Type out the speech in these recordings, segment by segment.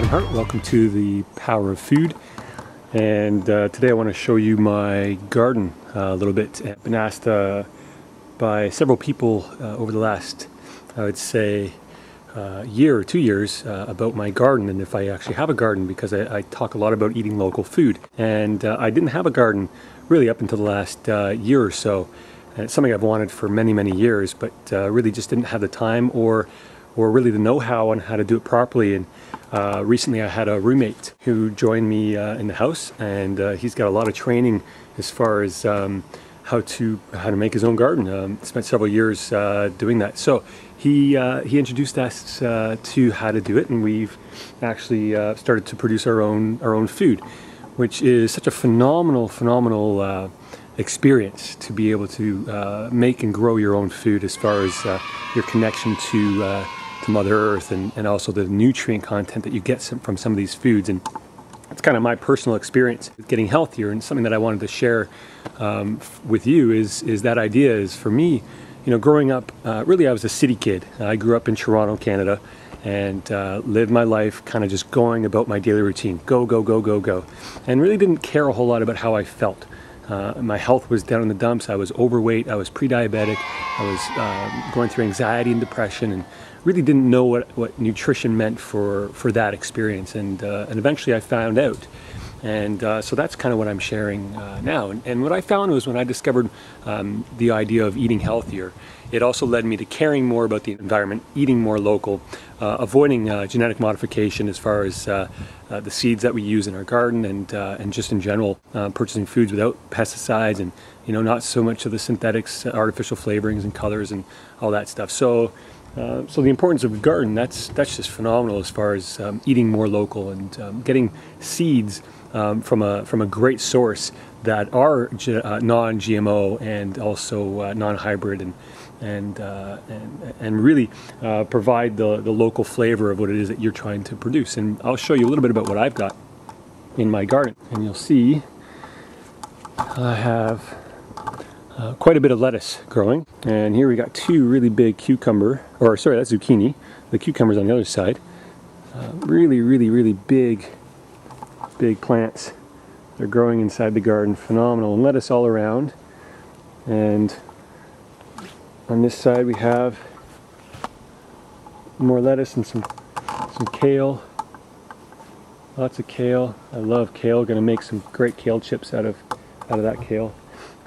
Adam Hart. Welcome to the Power of Food. And today I want to show you my garden a little bit. I've been asked by several people over the last, I would say, year or 2 years about my garden and if I actually have a garden, because I talk a lot about eating local food. And I didn't have a garden really up until the last year or so. And it's something I've wanted for many, many years, but really just didn't have the time or really the know-how on how to do it properly. And recently I had a roommate who joined me in the house, and he's got a lot of training as far as how to make his own garden. Spent several years doing that. So he introduced us to how to do it, and we've actually started to produce our own food, which is such a phenomenal experience to be able to make and grow your own food, as far as your connection to Mother Earth, and also the nutrient content that you get from some of these foods. And it's kind of my personal experience with getting healthier, and something that I wanted to share with you is that idea is, for me, you know, growing up, really I was a city kid. I grew up in Toronto, Canada, and lived my life kind of just going about my daily routine. Go, go, go, go, go. And really didn't care a whole lot about how I felt. My health was down in the dumps. I was overweight. I was pre-diabetic. I was going through anxiety and depression, and really didn't know what nutrition meant for that experience. And eventually I found out. And so that's kind of what I'm sharing now. And what I found was, when I discovered the idea of eating healthier, it also led me to caring more about the environment, eating more local, avoiding genetic modification as far as the seeds that we use in our garden, and just in general, purchasing foods without pesticides, and not so much of the synthetics, artificial flavorings and colors and all that stuff. So the importance of the garden, that's just phenomenal, as far as eating more local and getting seeds from a great source that are non-GMO and also non-hybrid, and really provide the local flavor of what it is that you're trying to produce. And I'll show you a little bit about what I've got in my garden, and you'll see I have quite a bit of lettuce growing. And here we got two really big that's zucchini. The cucumber's on the other side. Really big plants. They're growing inside the garden. Phenomenal. And lettuce all around. And on this side we have more lettuce and some kale. Lots of kale. I love kale. Gonna make some great kale chips out of that kale.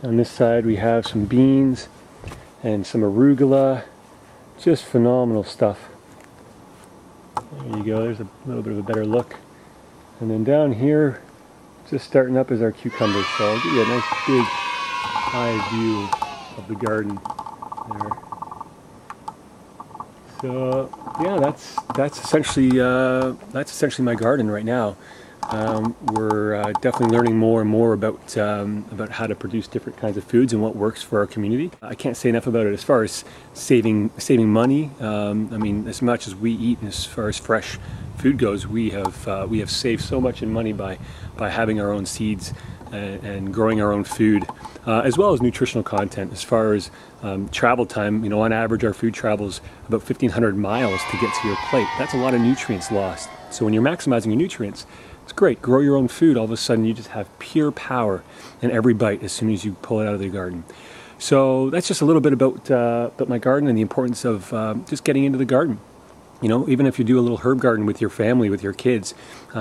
On this side we have some beans and some arugula. Just phenomenal stuff. There you go. There's a little bit of a better look. And then down here, just starting up, is our cucumbers. So I'll give you a nice big eye view of the garden there. So yeah, that's essentially my garden right now. We're definitely learning more and more about how to produce different kinds of foods and what works for our community. I can't say enough about it as far as saving money. I mean, as much as we eat, and as far as fresh food goes, we have saved so much in money by having our own seeds and growing our own food, as well as nutritional content. As far as travel time, on average our food travels about 1,500 miles to get to your plate. That's a lot of nutrients lost. So when you're maximizing your nutrients, it's great. Grow your own food. All of a sudden you just have pure power in every bite as soon as you pull it out of the garden. So that's just a little bit about my garden, and the importance of just getting into the garden. Even if you do a little herb garden with your family, with your kids,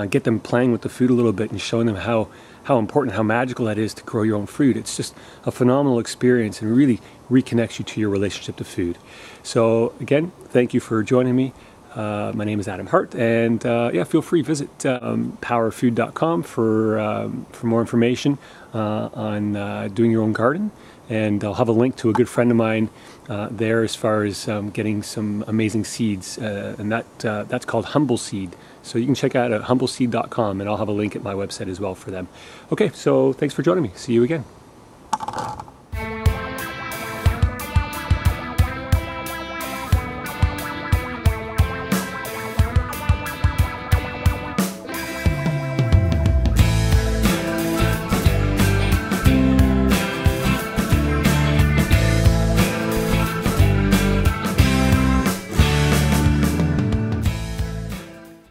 get them playing with the food a little bit and showing them how important, how magical that is to grow your own food. It's just a phenomenal experience, and really reconnects you to your relationship to food. So again, thank you for joining me. My name is Adam Hart, and yeah, feel free to visit powerfood.com for more information on doing your own garden. And I'll have a link to a good friend of mine there, as far as getting some amazing seeds, and that's called Humble Seed. So you can check out at humbleseed.com, and I'll have a link at my website as well for them. Okay, so thanks for joining me. See you again.